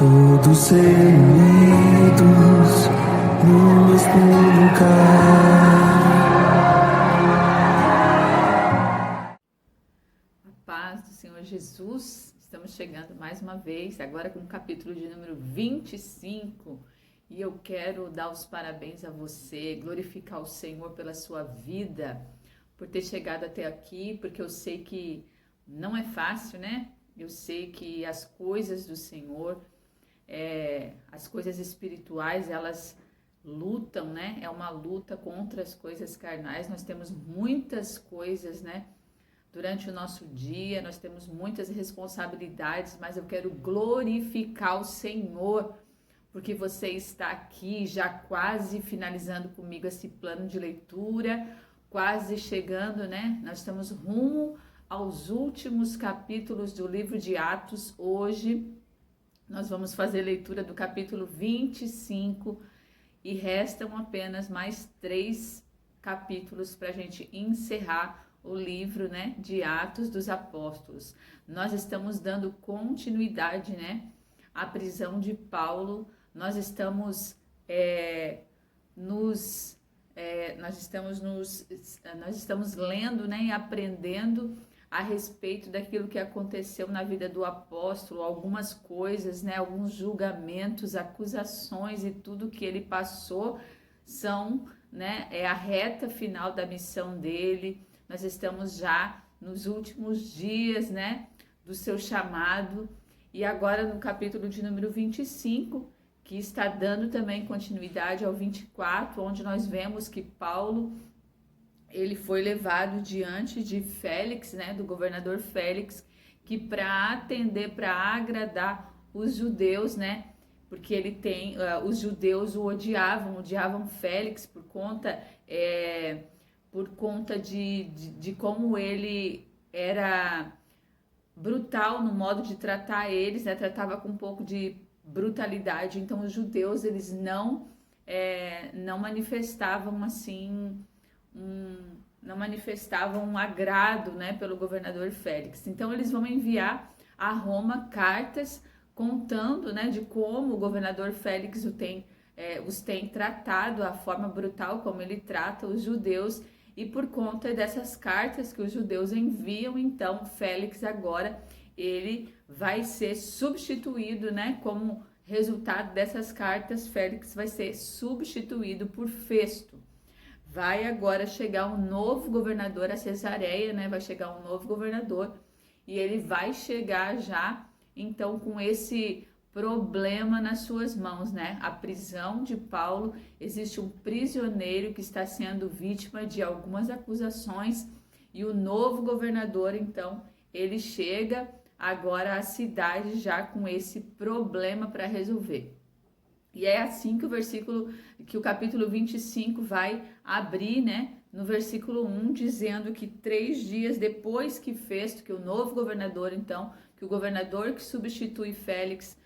todos reunidos no mesmo lugar. A paz do Senhor Jesus, estamos chegando mais uma vez, agora com o capítulo de número 25, e eu quero dar os parabéns a você, glorificar o Senhor pela sua vida, por ter chegado até aqui, porque eu sei que não é fácil, né? Eu sei que as coisas do Senhor, as coisas espirituais, elas lutam, né? É uma luta contra as coisas carnais. Nós temos muitas coisas, né? Durante o nosso dia, nós temos muitas responsabilidades, mas eu quero glorificar o Senhor, porque você está aqui já quase finalizando comigo esse plano de leitura, quase chegando, né? Nós estamos rumo aos últimos capítulos do livro de Atos. Hoje nós vamos fazer leitura do capítulo 25 e restam apenas mais 3 capítulos para a gente encerrar o livro, né, de Atos dos Apóstolos. Nós estamos dando continuidade, né, à prisão de Paulo. Nós estamos nós estamos lendo, né, e aprendendo a respeito daquilo que aconteceu na vida do apóstolo, algumas coisas, né, alguns julgamentos, acusações e tudo que ele passou são, né, a reta final da missão dele. Nós estamos já nos últimos dias, né, do seu chamado, e agora no capítulo de número 25, que está dando também continuidade ao 24, onde nós vemos que Paulo, ele foi levado diante de Félix, né, do governador Félix, que para atender, para agradar os judeus, né, porque ele tem, os judeus o odiavam Félix por conta de como ele era brutal no modo de tratar eles, né, tratava com um pouco de brutalidade. Então os judeus, eles não manifestavam assim não manifestavam um agrado, né, pelo governador Félix. Então eles vão enviar a Roma cartas contando, né, de como o governador Félix os tem tratado, a forma brutal como ele trata os judeus. E por conta dessas cartas que os judeus enviam, então Félix agora ele vai ser substituído, né, como resultado dessas cartas, Félix vai ser substituído por Festo. Vai agora chegar um novo governador, a Cesareia, né? Vai chegar um novo governador e ele vai chegar já, então, com esse problema nas suas mãos, né? A prisão de Paulo, existe um prisioneiro que está sendo vítima de algumas acusações e o novo governador, então, ele chega agora à cidade já com esse problema para resolver. E é assim que o capítulo 25 vai abrir, né? No versículo 1, dizendo que 3 dias depois que Festo, que o novo governador, então, que o governador que substitui Félix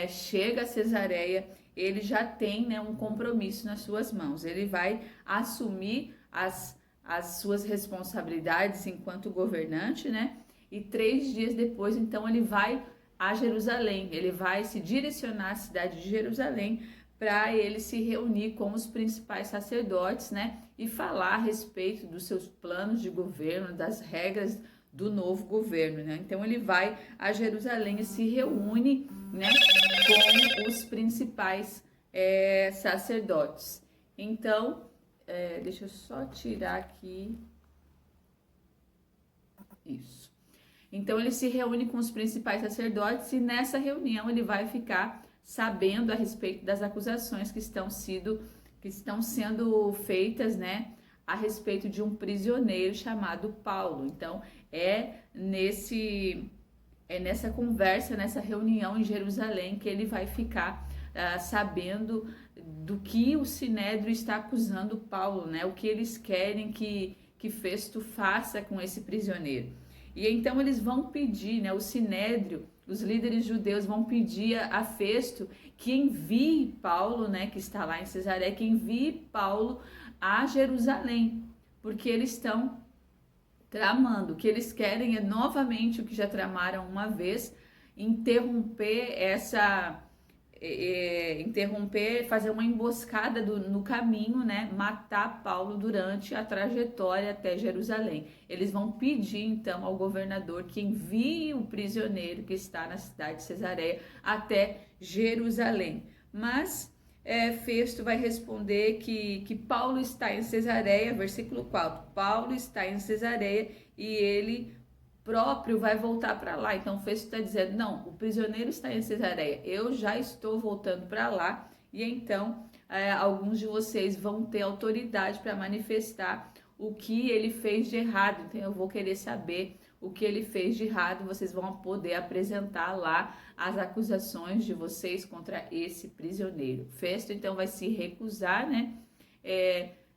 chega a Cesareia, ele já tem, né, um compromisso nas suas mãos. Ele vai assumir as suas responsabilidades enquanto governante, né? E 3 dias depois, então, ele vai a Jerusalém, ele vai se direcionar à cidade de Jerusalém para ele se reunir com os principais sacerdotes, né, e falar a respeito dos seus planos de governo, das regras do novo governo, né. Então ele vai a Jerusalém e se reúne, né, com os principais sacerdotes. Então, deixa eu só tirar aqui isso. Então ele se reúne com os principais sacerdotes e nessa reunião ele vai ficar sabendo a respeito das acusações que estão sendo feitas, né, a respeito de um prisioneiro chamado Paulo. Então nessa conversa, nessa reunião em Jerusalém que ele vai ficar sabendo do que o Sinédrio está acusando Paulo, né, o que eles querem que Festo faça com esse prisioneiro. E então eles vão pedir, né, o Sinédrio, os líderes judeus vão pedir a Festo que envie Paulo, né, que está lá em Cesareia, que envie Paulo a Jerusalém, porque eles estão tramando, o que eles querem é novamente o que já tramaram uma vez, interromper interromper, fazer uma emboscada no caminho, né? Matar Paulo durante a trajetória até Jerusalém. Eles vão pedir então ao governador que envie o prisioneiro que está na cidade de Cesareia até Jerusalém. Mas Festo vai responder que Paulo está em Cesareia, versículo 4. Paulo está em Cesareia e ele próprio vai voltar para lá. Então Festo está dizendo, não, o prisioneiro está em Cesareia, eu já estou voltando para lá, e então alguns de vocês vão ter autoridade para manifestar o que ele fez de errado. Então eu vou querer saber o que ele fez de errado, vocês vão poder apresentar lá as acusações de vocês contra esse prisioneiro. Festo então vai se recusar, né,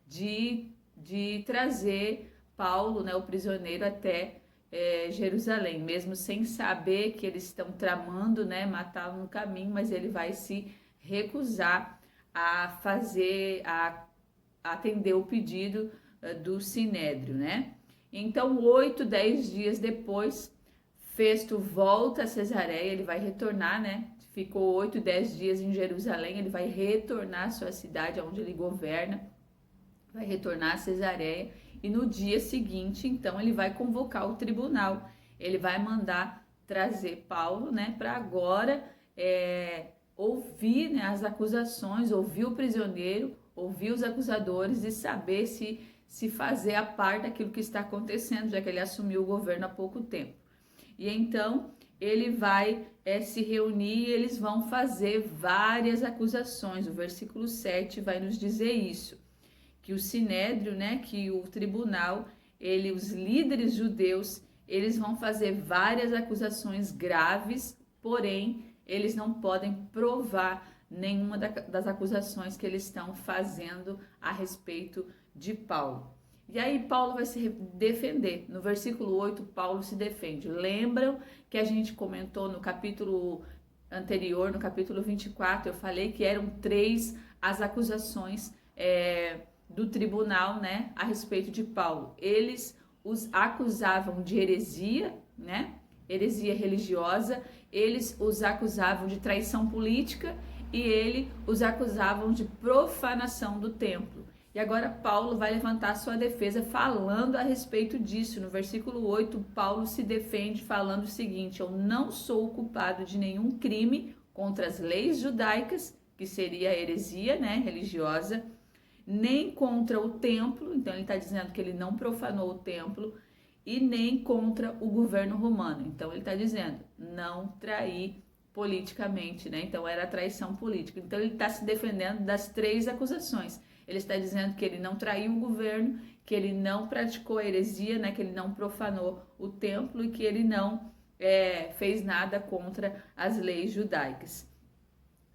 de trazer Paulo, né, o prisioneiro, até Jerusalém, mesmo sem saber que eles estão tramando, né, matá-lo no caminho, mas ele vai se recusar a atender o pedido do Sinédrio, né? Então, 8, 10 dias depois, Festo volta a Cesareia, ele vai retornar, né? Ficou 8, 10 dias em Jerusalém, ele vai retornar à sua cidade, onde ele governa, vai retornar a Cesareia, e no dia seguinte, então, ele vai convocar o tribunal, ele vai mandar trazer Paulo, né, para agora ouvir, né, as acusações, ouvir o prisioneiro, ouvir os acusadores e saber se fazer a par daquilo que está acontecendo, já que ele assumiu o governo há pouco tempo. E então ele vai se reunir e eles vão fazer várias acusações. O versículo 7 vai nos dizer isso, que o Sinédrio, né, que o tribunal, os líderes judeus, eles vão fazer várias acusações graves, porém eles não podem provar nenhuma das acusações que eles estão fazendo a respeito de Paulo. E aí Paulo vai se defender. No versículo 8, Paulo se defende. Lembram que a gente comentou no capítulo anterior, no capítulo 24, eu falei que eram 3 as acusações do tribunal, né, a respeito de Paulo. Eles os acusavam de heresia, né, heresia religiosa, eles os acusavam de traição política e ele os acusavam de profanação do templo. E agora Paulo vai levantar sua defesa falando a respeito disso. No versículo 8, Paulo se defende falando o seguinte: eu não sou culpado de nenhum crime contra as leis judaicas, que seria a heresia, né, religiosa, nem contra o templo, então ele está dizendo que ele não profanou o templo, e nem contra o governo romano. Então ele está dizendo, não trair politicamente, né? Então era traição política. Então ele está se defendendo das 3 acusações. Ele está dizendo que ele não traiu o governo, que ele não praticou a heresia, né? Que ele não profanou o templo e que ele não fez nada contra as leis judaicas.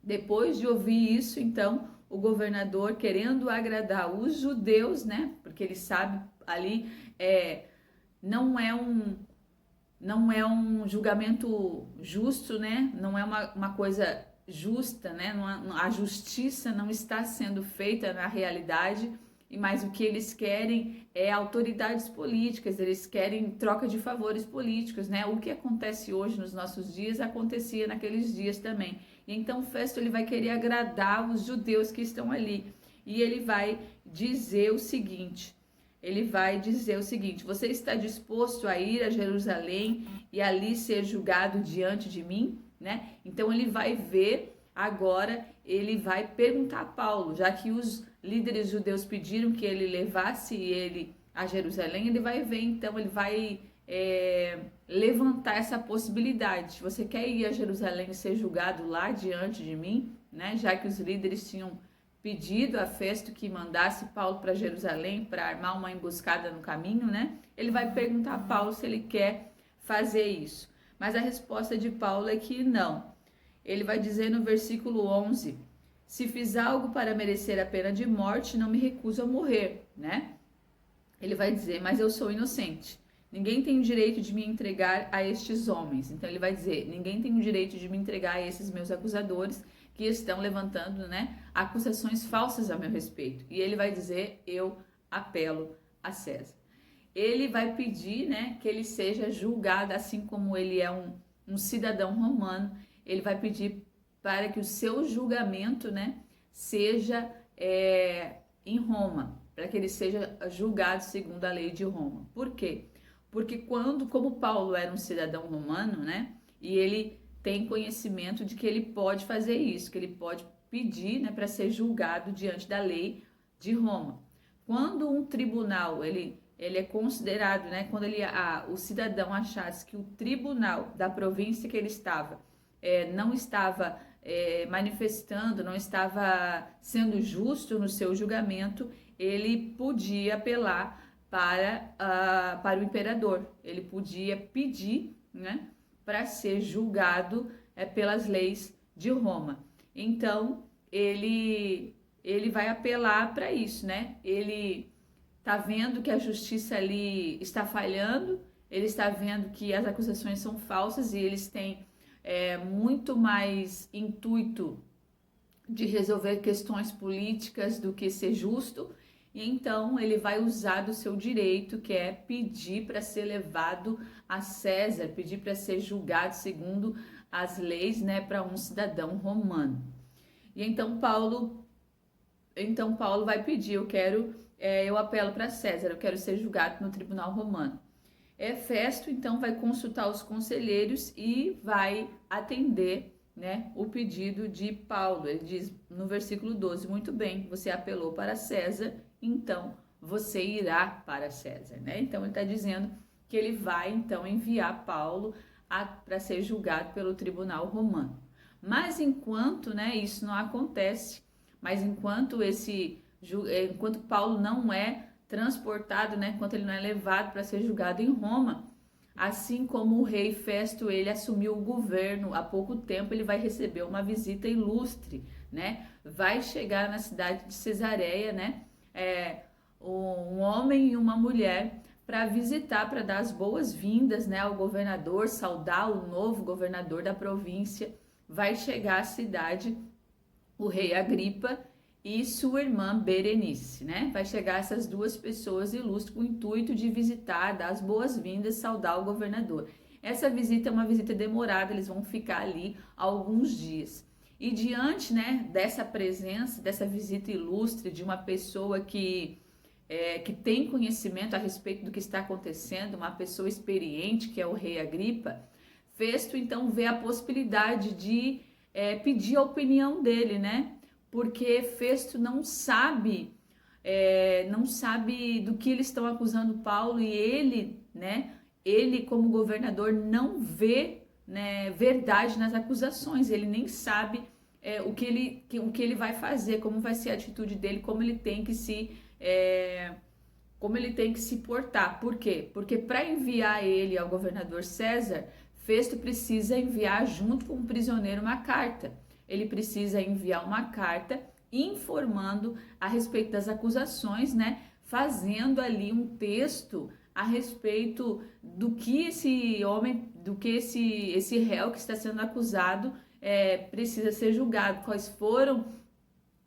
Depois de ouvir isso, então, o governador, querendo agradar os judeus, né? Porque ele sabe ali não é um julgamento justo, né? Não é uma coisa justa, né? A justiça não está sendo feita na realidade, mas o que eles querem é autoridades políticas, eles querem troca de favores políticos, né? O que acontece hoje nos nossos dias, acontecia naqueles dias também. E então Festo ele vai querer agradar os judeus que estão ali, e ele vai dizer o seguinte, você está disposto a ir a Jerusalém e ali ser julgado diante de mim, né? Então ele vai ver agora, ele vai perguntar a Paulo, já que os líderes judeus pediram que ele levasse ele a Jerusalém, ele vai ver, então ele vai levantar essa possibilidade. Você quer ir a Jerusalém e ser julgado lá diante de mim, né? Já que os líderes tinham pedido a Festo que mandasse Paulo para Jerusalém para armar uma emboscada no caminho, né? Ele vai perguntar a Paulo se ele quer fazer isso. Mas a resposta de Paulo é que não. Ele vai dizer no versículo 11, se fiz algo para merecer a pena de morte, não me recuso a morrer, né? Ele vai dizer, mas eu sou inocente. Ninguém tem o direito de me entregar a estes homens. Então ele vai dizer, ninguém tem o direito de me entregar a esses meus acusadores que estão levantando, né, acusações falsas a meu respeito. E ele vai dizer, eu apelo a César. Ele vai pedir, né, que ele seja julgado, assim como ele é um cidadão romano, ele vai pedir para que o seu julgamento, né, seja em Roma, para que ele seja julgado segundo a lei de Roma. Por quê? Porque como Paulo era um cidadão romano, né, e ele tem conhecimento de que ele pode fazer isso, que ele pode pedir, né, para ser julgado diante da lei de Roma. Quando um tribunal ele é considerado, né, quando o cidadão achasse que o tribunal da província que ele estava não estava manifestando, não estava sendo justo no seu julgamento, ele podia apelar para o imperador, ele podia pedir, né, para ser julgado pelas leis de Roma. Então, ele vai apelar para isso, né? Ele está vendo que a justiça ali está falhando, ele está vendo que as acusações são falsas e eles têm muito mais intuito de resolver questões políticas do que ser justo. E então ele vai usar do seu direito, que é pedir para ser levado a César, pedir para ser julgado segundo as leis, né, para um cidadão romano. E então Paulo vai pedir, eu apelo para César, eu quero ser julgado no tribunal romano. Festo então vai consultar os conselheiros e vai atender, né, o pedido de Paulo. Ele diz no versículo 12, muito bem, você apelou para César, então você irá para César, né? Então ele está dizendo que ele vai então enviar Paulo para ser julgado pelo tribunal romano. Mas enquanto, né, isso não acontece, enquanto Paulo não é transportado, né, enquanto ele não é levado para ser julgado em Roma, assim como o rei Festo, ele assumiu o governo há pouco tempo, ele vai receber uma visita ilustre, né? Vai chegar na cidade de Cesareia, né? Um homem e uma mulher para visitar, para dar as boas-vindas, né, ao governador, saudar o novo governador da província. Vai chegar à cidade o rei Agripa e sua irmã Berenice, né? Vai chegar essas duas pessoas ilustres com o intuito de visitar, dar as boas-vindas, saudar o governador. Essa visita é uma visita demorada, eles vão ficar ali alguns dias. E diante, né, dessa presença, dessa visita ilustre de uma pessoa que tem conhecimento a respeito do que está acontecendo, uma pessoa experiente, que é o rei Agripa, Festo então vê a possibilidade de pedir a opinião dele, né? Porque Festo não sabe do que eles estão acusando Paulo, e ele, né, ele como governador não vê, né, verdade nas acusações, ele nem sabe o que ele vai fazer, como vai ser a atitude dele, como ele tem que se portar. Por quê? Porque para enviar ele ao governador César, Festo precisa enviar junto com o prisioneiro uma carta. Ele precisa enviar uma carta informando a respeito das acusações, né? Fazendo ali um texto a respeito do que esse réu que está sendo acusado precisa ser julgado, quais foram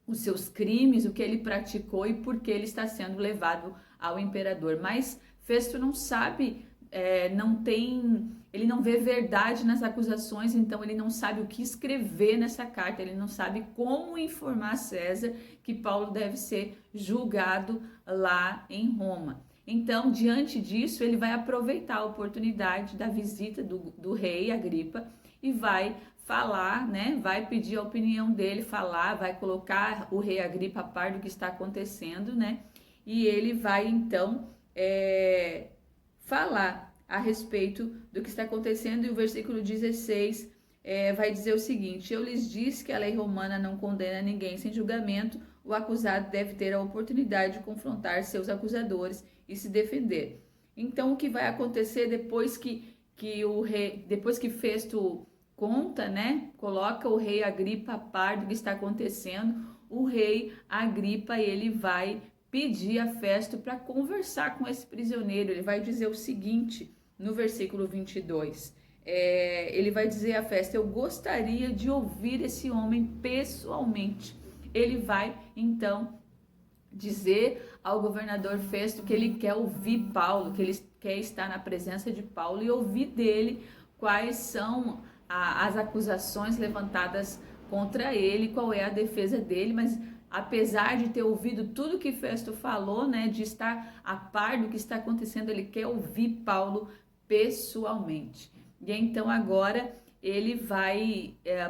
os seus crimes, o que ele praticou e por que ele está sendo levado ao imperador. Mas Festo não sabe, ele não vê verdade nas acusações, então ele não sabe o que escrever nessa carta, ele não sabe como informar César que Paulo deve ser julgado lá em Roma. Então, diante disso, ele vai aproveitar a oportunidade da visita do rei Agripa e vai falar, né? Vai pedir a opinião dele, vai colocar o rei Agripa a par do que está acontecendo, né? E ele vai então falar a respeito do que está acontecendo, e o versículo 16 vai dizer o seguinte: eu lhes disse que a lei romana não condena ninguém sem julgamento, o acusado deve ter a oportunidade de confrontar seus acusadores e se defender. Então, o que vai acontecer depois que Festo conta, né, coloca o rei Agripa a par do que está acontecendo, o rei Agripa, ele vai pedir a Festo para conversar com esse prisioneiro. Ele vai dizer o seguinte no versículo 22, ele vai dizer a Festo: eu gostaria de ouvir esse homem pessoalmente. Ele vai então dizer ao governador Festo que ele quer ouvir Paulo, que ele quer estar na presença de Paulo e ouvir dele quais são as acusações levantadas contra ele, qual é a defesa dele, mas apesar de ter ouvido tudo que Festo falou, né, de estar a par do que está acontecendo, ele quer ouvir Paulo pessoalmente. E então agora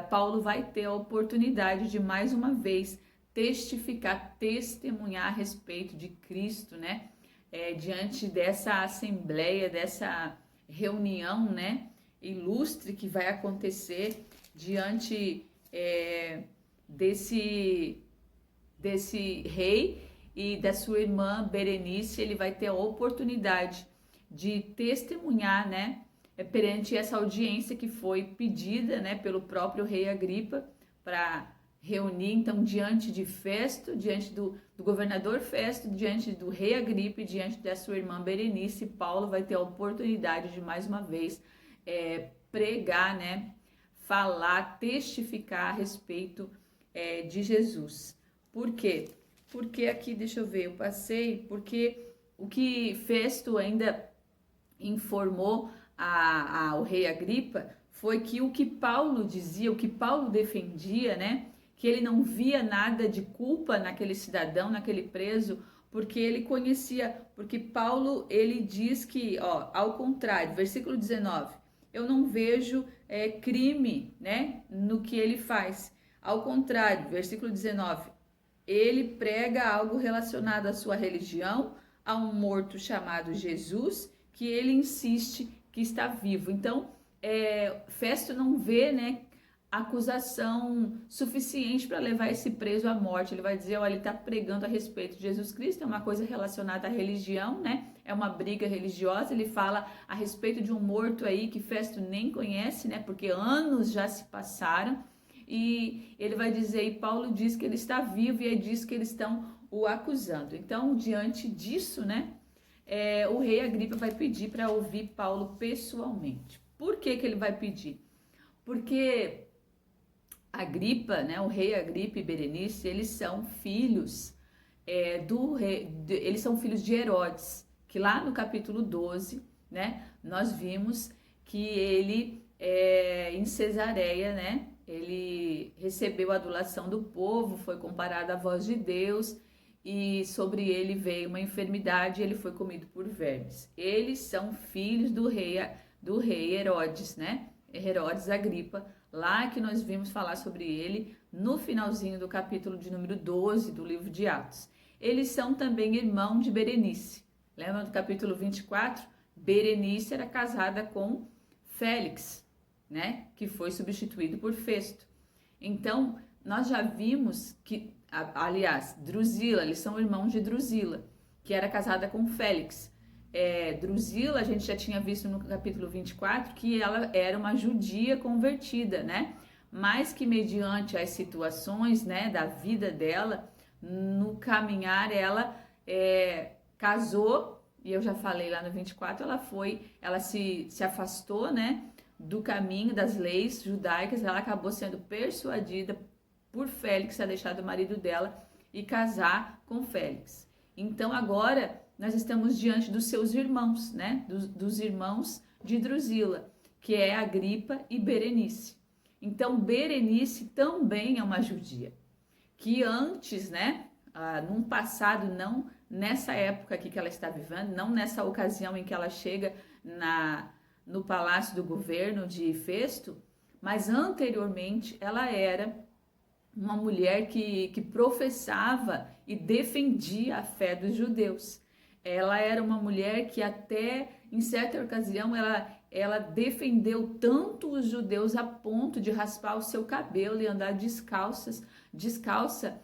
Paulo vai ter a oportunidade de mais uma vez testificar, testemunhar a respeito de Cristo, né, diante dessa assembleia, dessa reunião, né, ilustre que vai acontecer diante desse rei e da sua irmã Berenice. Ele vai ter a oportunidade de testemunhar, né, perante essa audiência que foi pedida, né, pelo próprio rei Agripa para reunir, então, diante de Festo, diante do governador Festo, diante do rei Agripa e diante da sua irmã Berenice. Paulo vai ter a oportunidade de mais uma vez pregar, né, falar, testificar a respeito de Jesus. Por quê? Porque aqui, deixa eu ver, eu passei, porque o que Festo ainda informou ao rei Agripa foi que o que Paulo dizia, o que Paulo defendia, né, que ele não via nada de culpa naquele cidadão, naquele preso, porque ele conhecia, porque Paulo, ele diz que, ao contrário, versículo 19, eu não vejo crime, né, no que ele faz. Ao contrário, versículo 19, ele prega algo relacionado à sua religião, a um morto chamado Jesus, que ele insiste que está vivo. Então, Festo não vê, né, acusação suficiente para levar esse preso à morte. Ele vai dizer, olha, ele está pregando a respeito de Jesus Cristo, é uma coisa relacionada à religião, né? É uma briga religiosa. Ele fala a respeito de um morto aí que Festo nem conhece, né? Porque anos já se passaram. E ele vai dizer, e Paulo diz que ele está vivo, e é disso que eles estão o acusando. Então, diante disso, né, o rei Agripa vai pedir para ouvir Paulo pessoalmente. Por que ele vai pedir? Porque Agripa, né, o rei Agripa e Berenice, eles são filhos eles são filhos de Herodes, que lá no capítulo 12, né, nós vimos que ele em Cesareia, né, ele recebeu a adulação do povo, foi comparado à voz de Deus, e sobre ele veio uma enfermidade e ele foi comido por vermes. Eles são filhos do rei Herodes, né? Herodes Agripa, lá que nós vimos falar sobre ele no finalzinho do capítulo de número 12 do livro de Atos. Eles são também irmão de Berenice. Lembra do capítulo 24? Berenice era casada com Félix, né, que foi substituído por Festo. Então, nós já vimos que, aliás, Drusila, eles são irmãos de Drusila, que era casada com Félix. Drusila, a gente já tinha visto no capítulo 24 que ela era uma judia convertida, né, mas que mediante as situações, né, da vida dela, no caminhar, ela casou, e eu já falei lá no 24, ela se afastou, né, do caminho das leis judaicas. Ela acabou sendo persuadida por Félix a deixar do marido dela e casar com Félix. Então agora nós estamos diante dos seus irmãos, né? Dos irmãos de Drusila, que é Agripa e Berenice. Então Berenice também é uma judia, que antes, né, num passado, não nessa época aqui que ela está vivendo, não nessa ocasião em que ela chega no palácio do governo de Festo, mas anteriormente ela era uma mulher que professava e defendia a fé dos judeus. Ela era uma mulher que até em certa ocasião ela defendeu tanto os judeus a ponto de raspar o seu cabelo e andar descalça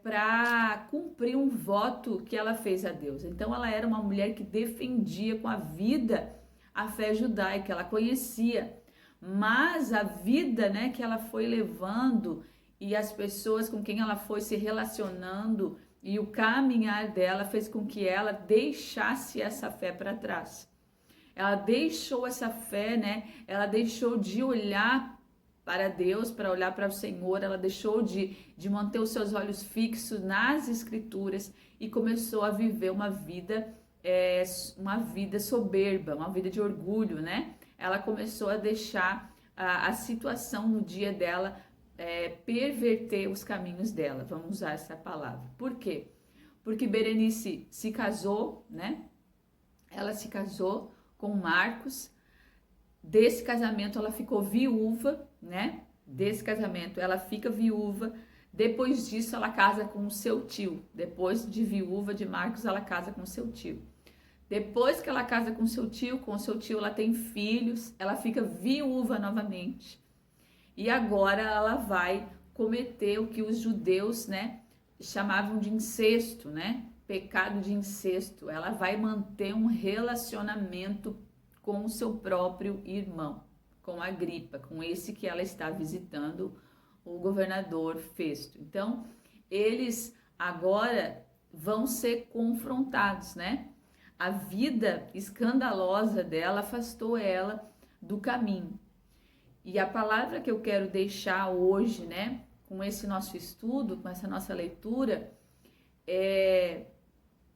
para cumprir um voto que ela fez a Deus. Então ela era uma mulher que defendia com a vida a fé judaica, ela conhecia, mas a vida, né, que ela foi levando e as pessoas com quem ela foi se relacionando e o caminhar dela fez com que ela deixasse essa fé para trás. Ela deixou essa fé, né? Ela deixou de olhar para Deus, para olhar para o Senhor, ela deixou de manter os seus olhos fixos nas Escrituras e começou a viver uma vida soberba, uma vida de orgulho, né? Ela começou a deixar a situação no dia dela perverter os caminhos dela, vamos usar essa palavra. Por quê? Porque Berenice se casou, né? Ela se casou com Marcos. Desse casamento ela ficou viúva, né? Desse casamento ela fica viúva. Depois disso ela casa com o seu tio. Depois de viúva de Marcos, ela casa com o seu tio. Depois que ela casa com o seu tio ela tem filhos, ela fica viúva novamente. E agora ela vai cometer o que os judeus, né, chamavam de incesto, né? Pecado de incesto. Ela vai manter um relacionamento com o seu próprio irmão, com Agripa, com esse que ela está visitando, o governador Festo. Então, eles agora vão ser confrontados, né? A vida escandalosa dela afastou ela do caminho. E a palavra que eu quero deixar hoje, né, com esse nosso estudo, com essa nossa leitura, é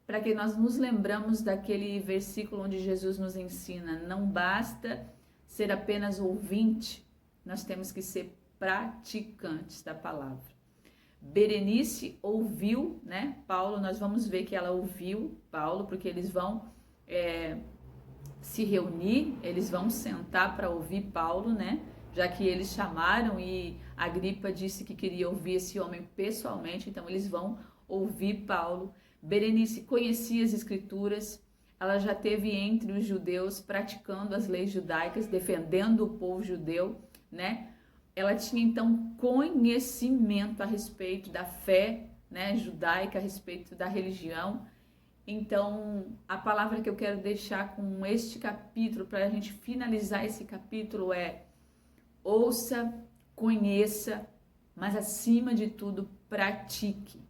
para que nós nos lembramos daquele versículo onde Jesus nos ensina: não basta ser apenas ouvinte, nós temos que ser praticantes da palavra. Berenice ouviu, né, Paulo, nós vamos ver que ela ouviu Paulo, porque eles vão se reunir, eles vão sentar para ouvir Paulo, né, já que eles chamaram e Agripa disse que queria ouvir esse homem pessoalmente, então eles vão ouvir Paulo. Berenice conhecia as escrituras, ela já teve entre os judeus praticando as leis judaicas, defendendo o povo judeu, né? Ela tinha então conhecimento a respeito da fé, né, judaica, a respeito da religião. Então, a palavra que eu quero deixar com este capítulo, para a gente finalizar esse capítulo, é: ouça, conheça, mas acima de tudo, pratique.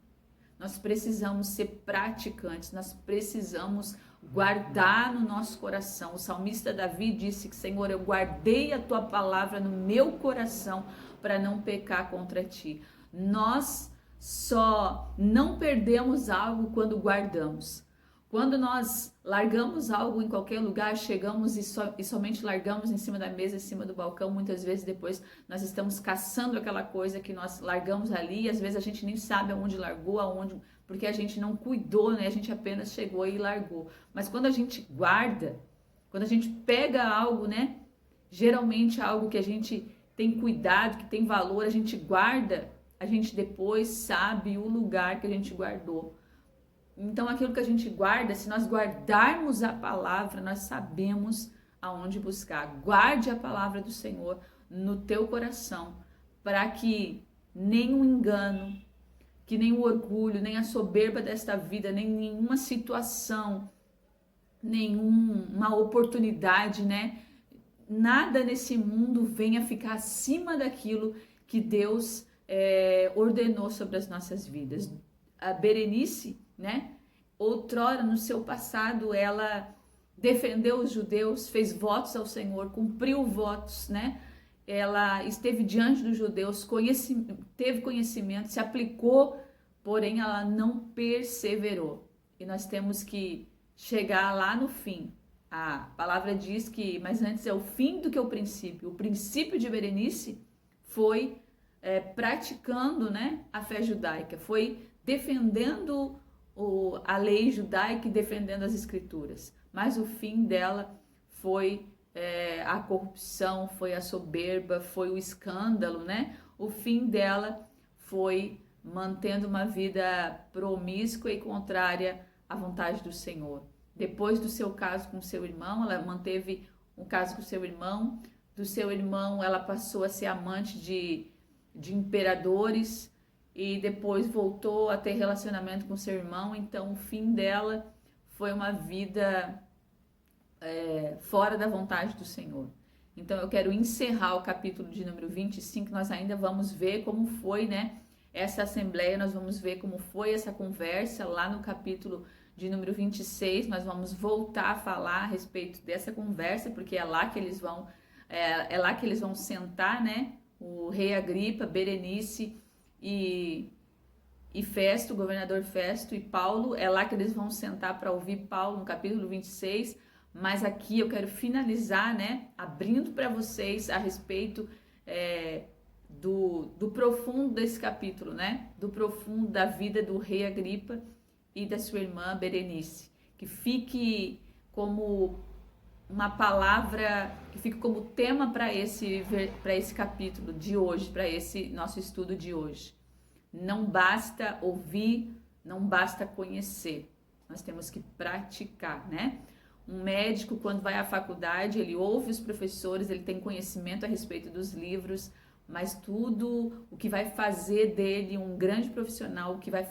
Nós precisamos ser praticantes, nós precisamos guardar no nosso coração. O salmista Davi disse que: Senhor, eu guardei a tua palavra no meu coração para não pecar contra ti. Nós só não perdemos algo quando guardamos. Quando nós largamos algo em qualquer lugar, chegamos e somente largamos em cima da mesa, em cima do balcão, muitas vezes depois nós estamos caçando aquela coisa que nós largamos ali, e às vezes a gente nem sabe aonde largou, porque a gente não cuidou, né? A gente apenas chegou e largou. Mas quando a gente guarda, quando a gente pega algo, né? Geralmente algo que a gente tem cuidado, que tem valor, a gente guarda, a gente depois sabe o lugar que a gente guardou. Então, aquilo que a gente guarda, se nós guardarmos a palavra, nós sabemos aonde buscar. Guarde a palavra do Senhor no teu coração, para que nenhum engano, que nem o orgulho, nem a soberba desta vida, nem nenhuma situação, nenhuma oportunidade, né? Nada nesse mundo venha ficar acima daquilo que Deus ordenou sobre as nossas vidas. A Berenice, né? Outrora, no seu passado, ela defendeu os judeus, fez votos ao Senhor, cumpriu votos, né? Ela esteve diante dos judeus, teve conhecimento, se aplicou, porém ela não perseverou. E nós temos que chegar lá no fim. A palavra diz que, mas antes é o fim do que o princípio. O princípio de Berenice foi praticando, né, a fé judaica, foi defendendo a lei judaica e defendendo as escrituras. Mas o fim dela foi a corrupção, foi a soberba, foi o escândalo, né? O fim dela foi mantendo uma vida promíscua e contrária à vontade do Senhor. Depois do seu caso com seu irmão, ela manteve um caso com seu irmão. Do seu irmão, ela passou a ser amante de imperadores, e depois voltou a ter relacionamento com seu irmão. Então o fim dela foi uma vida fora da vontade do Senhor. Então eu quero encerrar o capítulo de número 25, nós ainda vamos ver como foi, né, essa assembleia, nós vamos ver como foi essa conversa lá no capítulo de número 26, nós vamos voltar a falar a respeito dessa conversa, porque é lá que eles vão sentar, né, o rei Agripa, Berenice e Festo, o governador Festo e Paulo. É lá que eles vão sentar para ouvir Paulo no capítulo 26, mas aqui eu quero finalizar, né, abrindo para vocês a respeito do profundo desse capítulo, né? Do profundo da vida do rei Agripa e da sua irmã Berenice. Que fique como uma palavra, que fique como tema para esse capítulo de hoje, para esse nosso estudo de hoje. Não basta ouvir, não basta conhecer, nós temos que praticar, né? Um médico, quando vai à faculdade, ele ouve os professores, ele tem conhecimento a respeito dos livros, mas tudo o que vai fazer dele um grande profissional, o que vai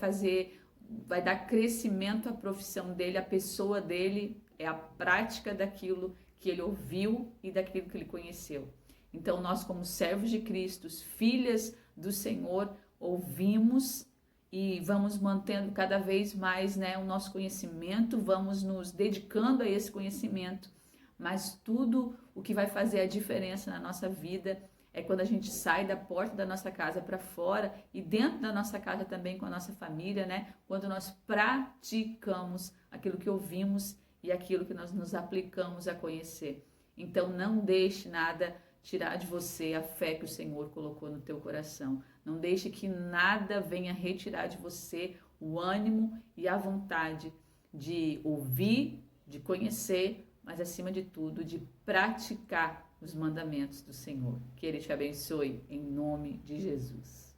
dar crescimento à profissão dele, à pessoa dele, é a prática daquilo que ele ouviu e daquilo que ele conheceu. Então, nós, como servos de Cristo, filhas do Senhor, ouvimos e vamos mantendo cada vez mais, né, o nosso conhecimento, vamos nos dedicando a esse conhecimento, mas tudo o que vai fazer a diferença na nossa vida é quando a gente sai da porta da nossa casa para fora e dentro da nossa casa também com a nossa família, né? Quando nós praticamos aquilo que ouvimos e aquilo que nós nos aplicamos a conhecer. Então não deixe nada tirar de você a fé que o Senhor colocou no teu coração. Não deixe que nada venha retirar de você o ânimo e a vontade de ouvir, de conhecer, mas acima de tudo de praticar os mandamentos do Senhor. Que Ele te abençoe em nome de Jesus.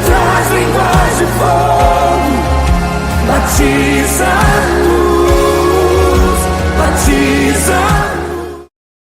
Traz línguas de fogo, batiza a luz, batiza